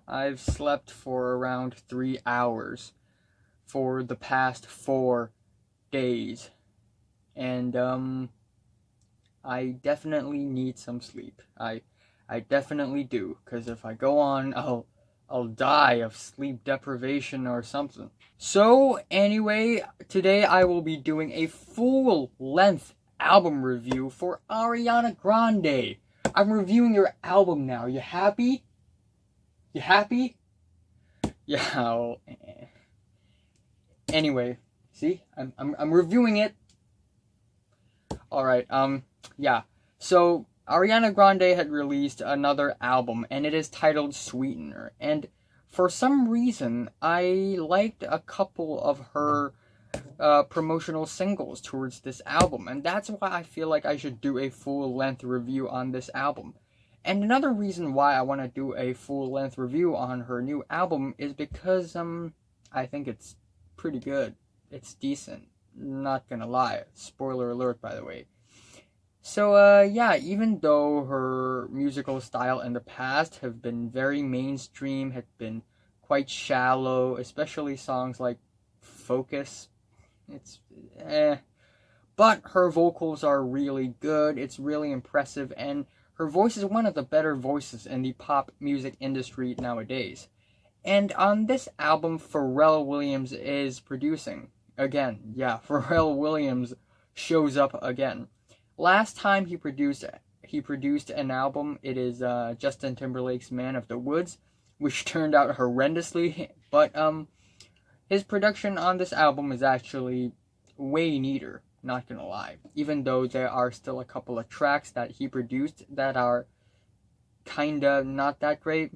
I've slept for around 3 hours for the past 4 days. And, I definitely need some sleep. I definitely do, because if I go on, I'll die of sleep deprivation or something. So, anyway, today I will be doing a full-length album review for Ariana Grande. I'm reviewing your album now. You happy? You happy? Yeah. Anyway, see, I'm reviewing it. All right. Yeah. So Ariana Grande had released another album, and it is titled Sweetener. And for some reason, I liked a couple of her promotional singles towards this album, and that's why I feel like I should do a full-length review on this album. And another reason why I want to do a full-length review on her new album is because I think it's pretty good. It's decent. Not gonna lie. Spoiler alert, by the way. So, yeah, even though her musical style in the past have been very mainstream, had been quite shallow, especially songs like Focus, it's but her vocals are really good, it's really impressive, and her voice is one of the better voices in the pop music industry nowadays. And on this album, Pharrell Williams is producing. Again, yeah, Pharrell Williams shows up again. Last time he produced an album, it is Justin Timberlake's Man of the Woods, which turned out horrendously, but his production on this album is actually way neater, not gonna lie. Even though there are still a couple of tracks that he produced that are kinda not that great.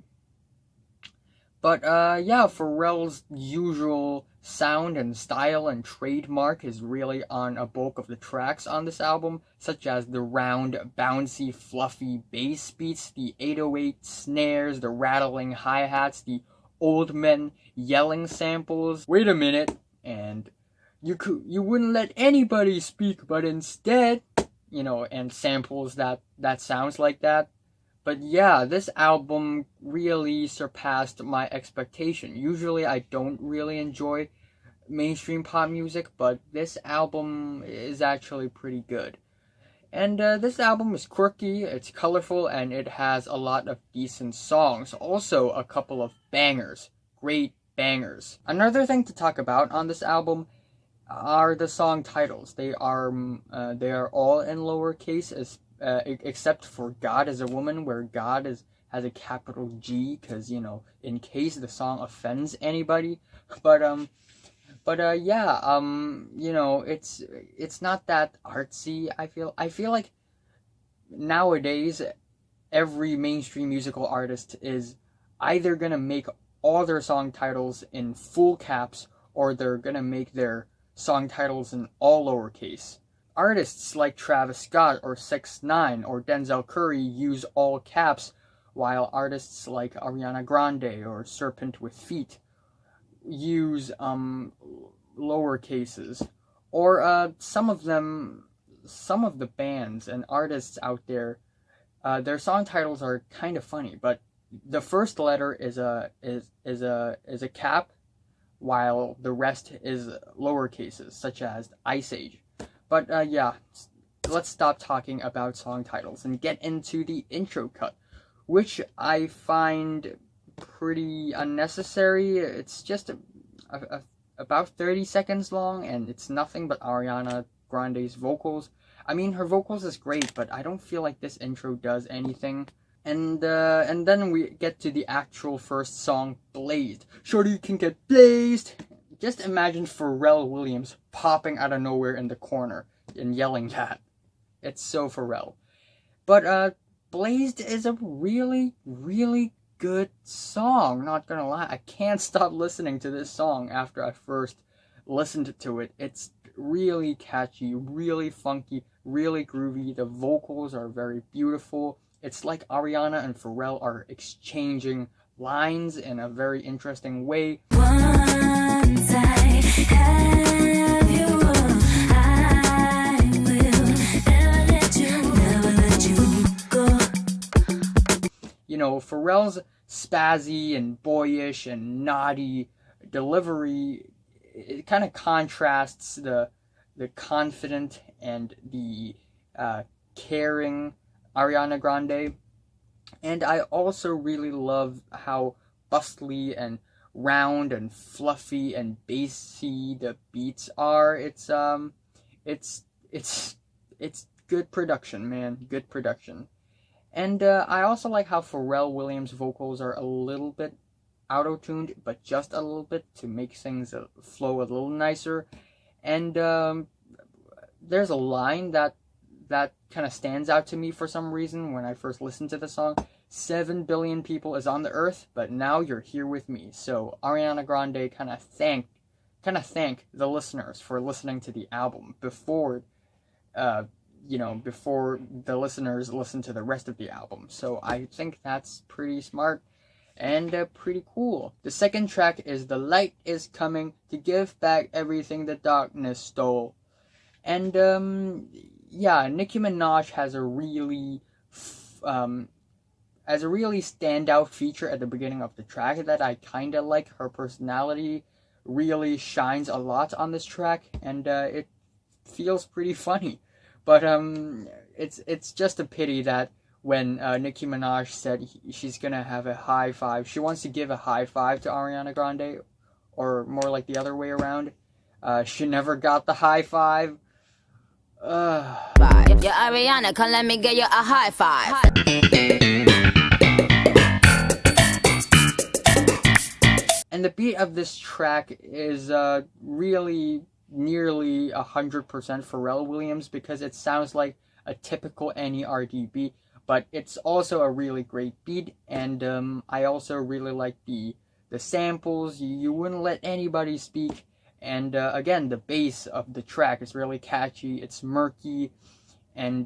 But yeah, Pharrell's usual sound and style and trademark is really on a bulk of the tracks on this album, such as the round, bouncy, fluffy bass beats, the 808 snares, the rattling hi-hats, the old men yelling samples. Wait a minute, and you wouldn't let anybody speak, but instead, and samples that sounds like that. But yeah, this album really surpassed my expectation. Usually I don't really enjoy mainstream pop music, but this album is actually pretty good. And this album is quirky, it's colorful, and it has a lot of decent songs. Also, a couple of bangers. Great bangers. Another thing to talk about on this album are the song titles. They are all in lowercase, except for God Is a Woman, where God has a capital G, because, in case the song offends anybody. But yeah, it's not that artsy, I feel like nowadays, every mainstream musical artist is either gonna make all their song titles in full caps, or they're gonna make their song titles in all lowercase. Artists like Travis Scott or 6ix9ine or Denzel Curry use all caps, while artists like Ariana Grande or Serpent with Feet use lower cases. Or some of the bands and artists out there, their song titles are kind of funny, but the first letter is a cap, while the rest is lower cases, such as Ice Age. But yeah, let's stop talking about song titles and get into the intro cut, which I find pretty unnecessary. It's just about 30 seconds long, and it's nothing but Ariana Grande's vocals. I mean, her vocals is great, but I don't feel like this intro does anything. And then we get to the actual first song, Blazed. Shorty can get blazed. Just imagine Pharrell Williams popping out of nowhere in the corner and yelling that. It's so Pharrell. But Blazed is a really, really good song, not gonna lie. I can't stop listening to this song after I first listened to it. It's really catchy, really funky, really groovy. The vocals are very beautiful. It's like Ariana and Pharrell are exchanging lines in a very interesting way. Once I have you, I will never let you go. Pharrell's spazzy and boyish and naughty delivery, it kind of contrasts the confident and the caring Ariana Grande. And I also really love how bustly and round and fluffy and bassy the beats are. It's good production, man. Good production. And I also like how Pharrell Williams' vocals are a little bit auto-tuned, but just a little bit to make things flow a little nicer. And there's a line that kind of stands out to me for some reason when I first listened to the song. 7 billion people is on the earth, but now you're here with me. So Ariana Grande kind of thank the listeners for listening to the album before before the listeners listen to the rest of the album. So I think that's pretty smart and pretty cool. The second track is The Light Is Coming to Give Back Everything the Darkness Stole. And Nicki Minaj has a really standout feature at the beginning of the track that I kind of like. Her personality really shines a lot on this track, and it feels pretty funny. But it's just a pity that when Nicki Minaj said she's gonna have a high five, she wants to give a high five to Ariana Grande, or more like the other way around. She never got the high five. Yeah, Ariana, come let me give you a high five. And the beat of this track is really nearly 100% Pharrell Williams, because it sounds like a typical NERD beat, but it's also a really great beat. And I also really like the samples. You wouldn't let anybody speak. And again, the bass of the track is really catchy. It's murky and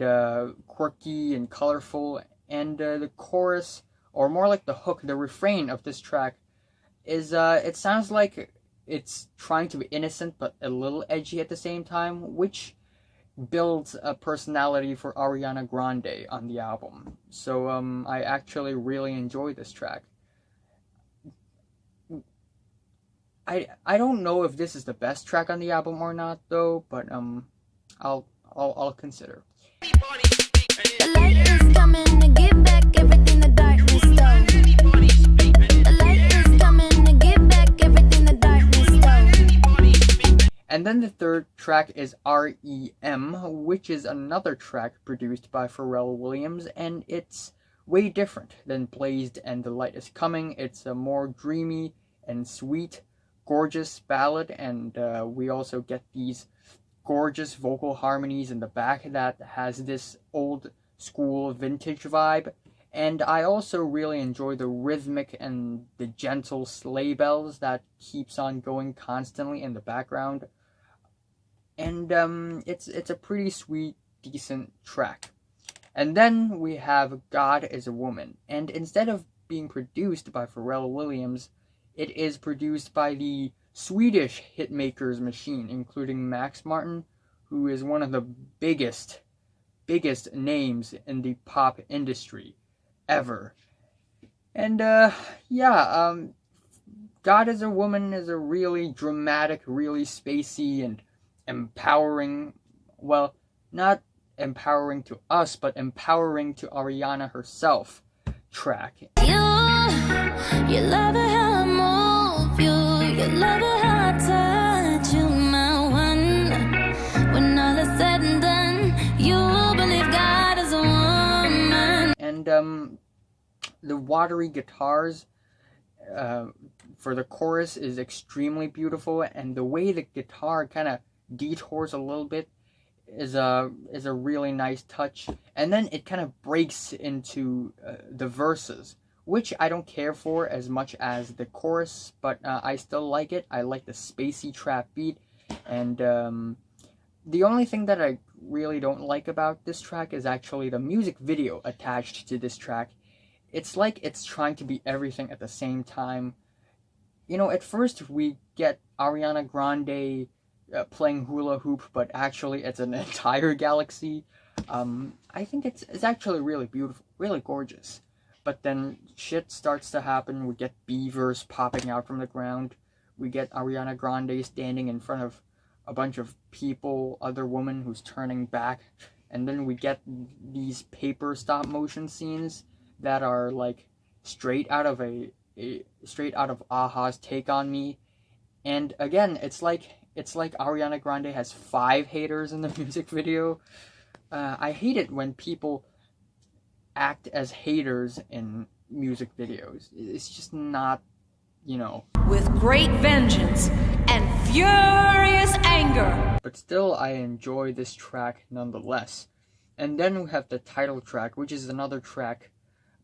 quirky and colorful. And the chorus, or more like the hook, the refrain of this track is it sounds like it's trying to be innocent but a little edgy at the same time, which builds a personality for Ariana Grande on the album. So I actually really enjoy this track. I don't know if this is the best track on the album or not though, but I'll consider. The light is coming to give back everything the darkness stole. The light is coming to give back everything the darkness stole. And then the third track is R.E.M, which is another track produced by Pharrell Williams, and it's way different than Blazed and The Light Is Coming. It's a more dreamy and sweet, gorgeous ballad, and we also get these gorgeous vocal harmonies in the back that has this old school vintage vibe. And I also really enjoy the rhythmic and the gentle sleigh bells that keeps on going constantly in the background. And it's a pretty sweet, decent track. And then we have God Is a Woman, and instead of being produced by Pharrell Williams, it is produced by the Swedish hitmakers machine, including Max Martin, who is one of the biggest names in the pop industry ever. And God Is a Woman is a really dramatic, really spacey and empowering, well, not empowering to us, but empowering to Ariana herself track. You love it how I move you love it how I touch you, my one. When all is said and done, you believe God is a woman. And the watery guitars for the chorus is extremely beautiful, and the way the guitar kind of detours a little bit is a really nice touch. And then it kind of breaks into the verses, which I don't care for as much as the chorus, but I still like it. I like the spacey trap beat, and the only thing that I really don't like about this track is actually the music video attached to this track. It's like it's trying to be everything at the same time. You know, at first we get Ariana Grande playing hula hoop, but actually it's an entire galaxy. I think it's actually really beautiful, really gorgeous. But then shit starts to happen. We get beavers popping out from the ground. We get Ariana Grande standing in front of a bunch of people, other woman who's turning back. And then we get these paper stop motion scenes that are like straight out of Aha's Take on Me. And again, it's like Ariana Grande has 5 haters in the music video. I hate it when people act as haters in music videos. It's just not, with great vengeance and furious anger. But still, I enjoy this track nonetheless. And then we have the title track, which is another track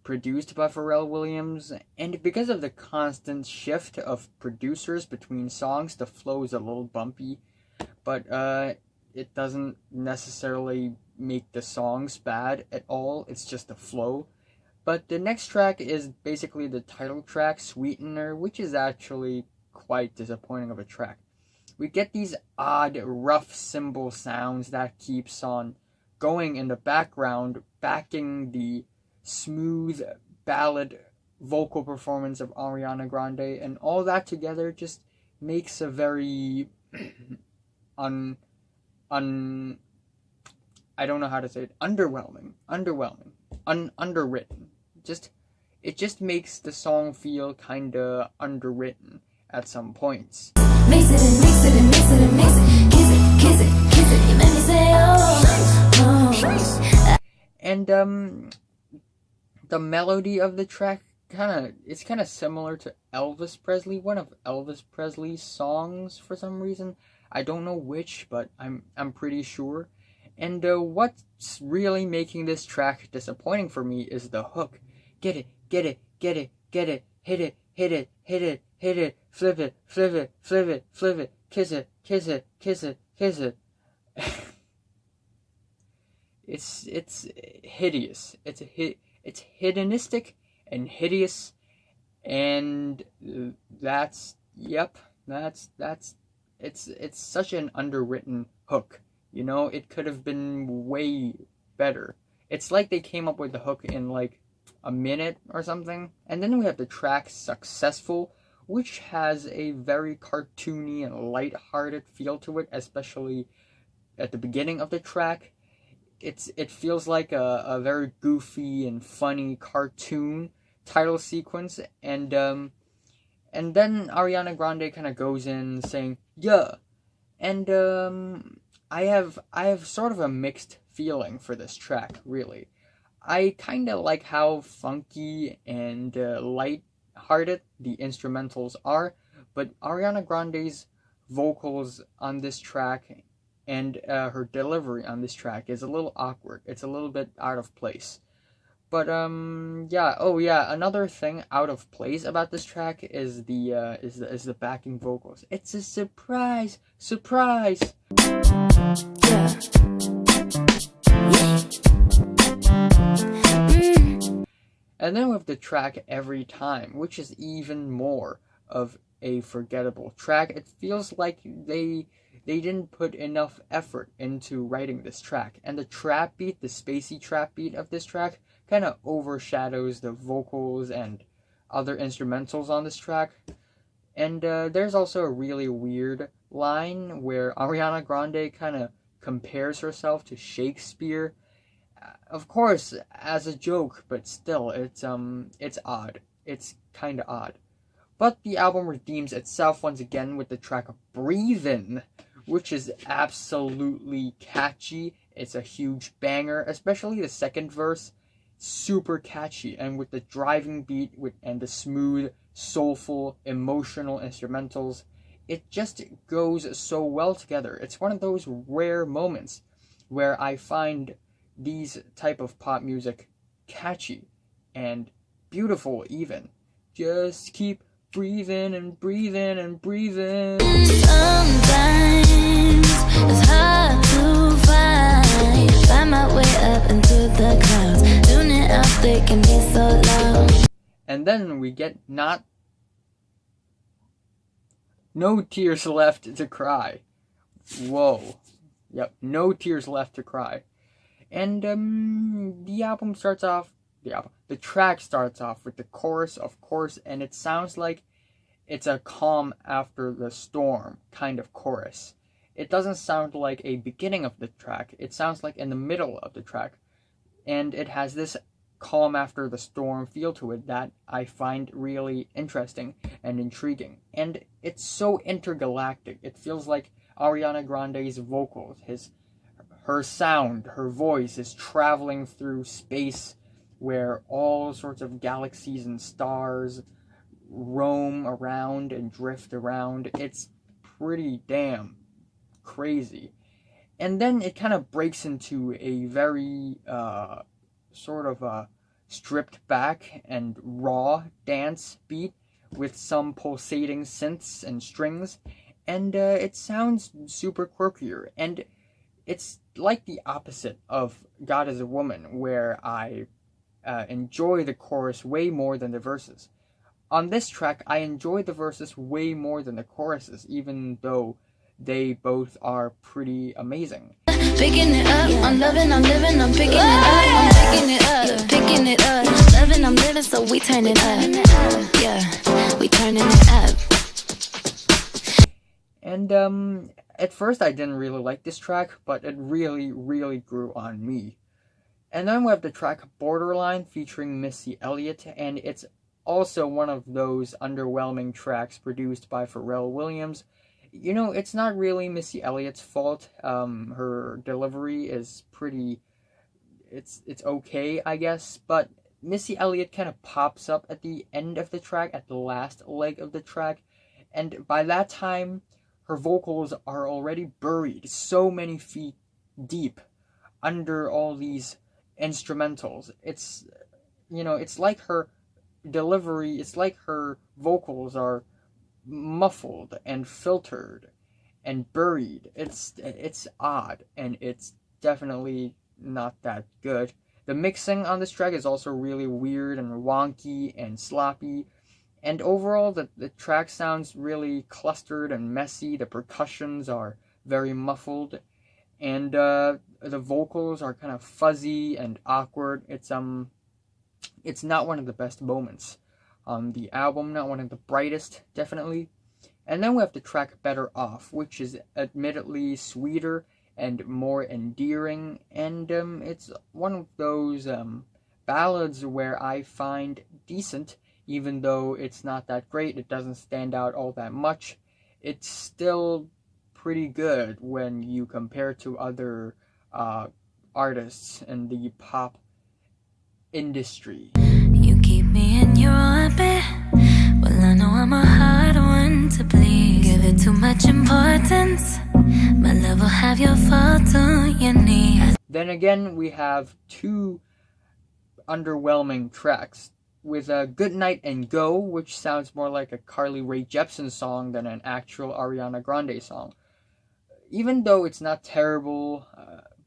produced by Pharrell Williams. And because of the constant shift of producers between songs, the flow is a little bumpy. But it doesn't necessarily make the songs bad at all. It's just the flow. But the next track is basically the title track, Sweetener, which is actually quite disappointing of a track. We get these odd, rough cymbal sounds that keeps on going in the background, backing the smooth ballad vocal performance of Ariana Grande, and all that together just makes a very I don't know how to say it. Underwhelming. Underwritten. It just makes the song feel kinda underwritten at some points. Mix it and mix it and mix it and mix it. Kiss it, kiss it, kiss it. You make me say oh. And the melody of the track it's kind of similar to Elvis Presley, one of Elvis Presley's songs for some reason. I don't know which, but I'm pretty sure. And what's really making this track disappointing for me is the hook. Get it, get it, get it, get it, hit it, hit it, hit it, hit it, flip it, flip it, flip it, flip it, kiss it, kiss it, kiss it, kiss it. It's hideous. It's hedonistic and hideous, and it's such an underwritten hook. It could have been way better. It's like they came up with the hook in like a minute or something. And then we have the track Successful, which has a very cartoony and light-hearted feel to it, especially at the beginning of the track. It feels like a very goofy and funny cartoon title sequence, and then Ariana Grande kind of goes in saying, yeah, and I have sort of a mixed feeling for this track, really. I kind of like how funky and light-hearted the instrumentals are, but Ariana Grande's vocals on this track and her delivery on this track is a little awkward. It's a little bit out of place. But another thing out of place about this track is the backing vocals. It's a surprise. Yeah. And then we have the track Every Time, which is even more of a forgettable track. It feels like they didn't put enough effort into writing this track. And the trap beat, the spacey trap beat of this track, kind of overshadows the vocals and other instrumentals on this track. And there's also a really weird line where Ariana Grande kind of compares herself to Shakespeare. Of course, as a joke, but still, it's odd. It's kind of odd. But the album redeems itself once again with the track Breathin, which is absolutely catchy. It's a huge banger, especially the second verse. Super catchy, and with the driving beat and the smooth, soulful, emotional instrumentals, it just goes so well together. It's one of those rare moments where I find these type of pop music catchy and beautiful even. Just keep breathing and breathing and breathing. Sometimes it's hard to find my way up into the clouds. Tune it out, they can be so loud. And then we get No Tears Left to Cry. Whoa. Yep, No Tears Left to Cry. And the album starts off The track starts off with the chorus, of course, and it sounds like it's a calm after the storm kind of chorus. It doesn't sound like a beginning of the track. It sounds like in the middle of the track. And it has this calm after the storm feel to it that I find really interesting and intriguing. And it's so intergalactic. It feels like Ariana Grande's vocals, her sound, her voice is traveling through space where all sorts of galaxies and stars roam around and drift around. It's pretty damn crazy. And then it kind of breaks into a very sort of stripped back and raw dance beat with some pulsating synths and strings, and it sounds super quirkier, and it's like the opposite of God Is a Woman, where I enjoy the chorus way more than the verses. On this track, I enjoy the verses way more than the choruses, even though they both are pretty amazing. Picking it up, I'm loving, I'm living, I'm picking it up, I'm picking it up, picking it up, loving, I'm living, so we turn it up, yeah, we turning it up. And at first I didn't really like this track, but it really, really grew on me. And then we have the track Borderline featuring Missy Elliott, and it's also one of those underwhelming tracks produced by Pharrell Williams. You know, it's not really Missy Elliott's fault. Her delivery is pretty, it's okay, I guess, but Missy Elliott kind of pops up at the end of the track, at the last leg of the track, and by that time, her vocals are already buried so many feet deep under all these instrumentals. It's, you know, it's like her delivery, it's like her vocals are muffled and filtered and buried. It's odd, and it's definitely not that good. The mixing on this track is also really weird and wonky and sloppy, and overall the track sounds really clustered and messy. The percussions are very muffled, and the vocals are kind of fuzzy and awkward. It's not one of the best moments on the album, not one of the brightest, definitely. And then we have the track Better Off, which is admittedly sweeter and more endearing, and it's one of those ballads where I find decent, even though it's not that great. It doesn't stand out all that much. It's still pretty good when you compare to other artists in the pop industry. You keep me in your orbit. Well, I know I'm a hard one to please. Give it too much importance. My love will have your fault on your knees. Then again, we have two underwhelming tracks with Good Night and Go, which sounds more like a Carly Rae Jepsen song than an actual Ariana Grande song. Even though it's not terrible,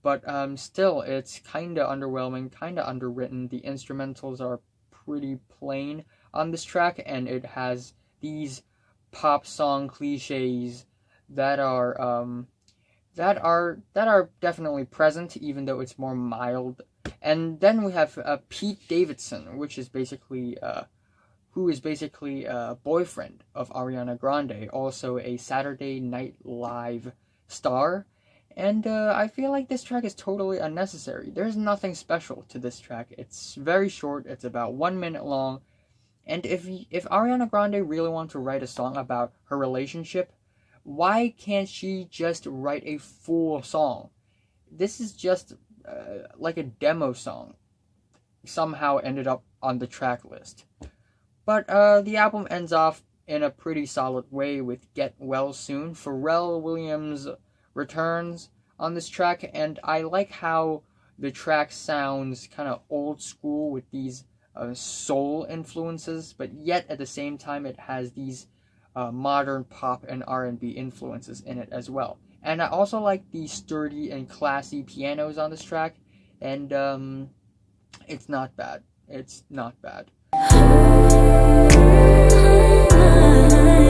but still, it's kind of underwhelming, kind of underwritten. The instrumentals are pretty plain on this track, and it has these pop song cliches that are definitely present, even though it's more mild. And then we have Pete Davidson, which is basically who is basically a boyfriend of Ariana Grande, also a Saturday Night Live star. And I feel like this track is totally unnecessary. There's nothing special to this track. It's very short. It's about 1 minute long. And if Ariana Grande really wants to write a song about her relationship, why can't she just write a full song? This is just like a demo song. Somehow ended up on the track list. But the album ends off in a pretty solid way with Get Well Soon. Pharrell Williams returns on this track, and I like how the track sounds kind of old school with these soul influences, but yet at the same time it has these modern pop and R&B influences in it as well. And I also like the sturdy and classy pianos on this track, and it's not bad. It's not bad.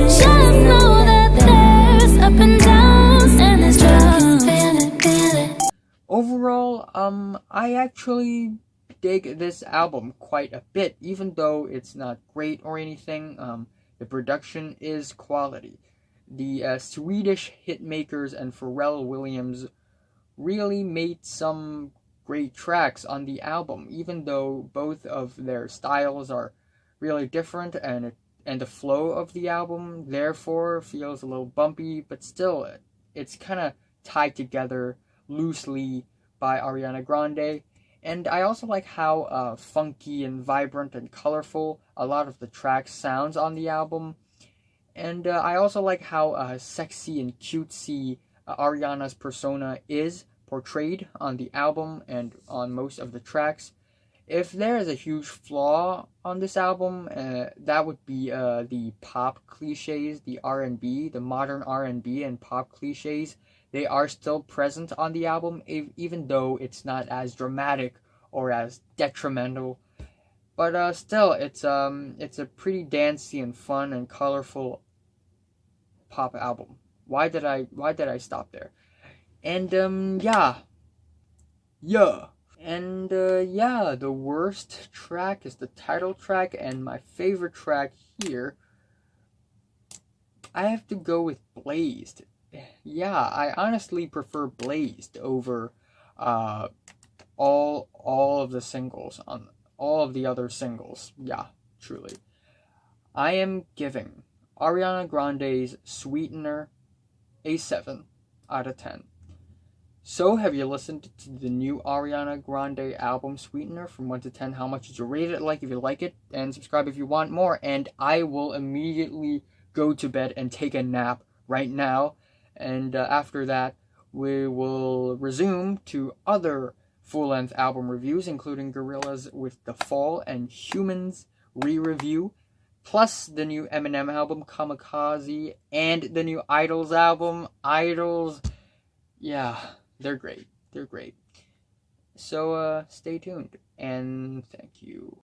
Just know that there's up and downs and there's Overall, I actually dig this album quite a bit, even though it's not great or anything. The production is quality. The Swedish hitmakers and Pharrell Williams really made some great tracks on the album, even though both of their styles are really different, and the flow of the album therefore feels a little bumpy, but still it's kind of tied together loosely by Ariana Grande. And I also like how funky and vibrant and colorful a lot of the tracks sounds on the album. And I also like how sexy and cutesy Ariana's persona is portrayed on the album and on most of the tracks. If there is a huge flaw on this album, that would be the pop cliches, the R&B, the modern R&B and pop cliches. They are still present on the album, even though it's not as dramatic or as detrimental. But still, it's a pretty dancey and fun and colorful pop album. Why did I stop there? And yeah. And yeah, the worst track is the title track, and my favorite track here, I have to go with Blazed. Yeah, I honestly prefer Blazed over all of the singles on all of the other singles. Yeah, truly. I am giving Ariana Grande's Sweetener a 7 out of 10. So, have you listened to the new Ariana Grande album, Sweetener, from 1 to 10? How much did you rate it? Like if you like it, and subscribe if you want more. And I will immediately go to bed and take a nap right now. And after that, we will resume to other full-length album reviews, including Gorillaz with The Fall and Humans re-review, plus the new Eminem album, Kamikaze, and the new Idols album, Idols. Yeah. They're great. So, stay tuned, and thank you.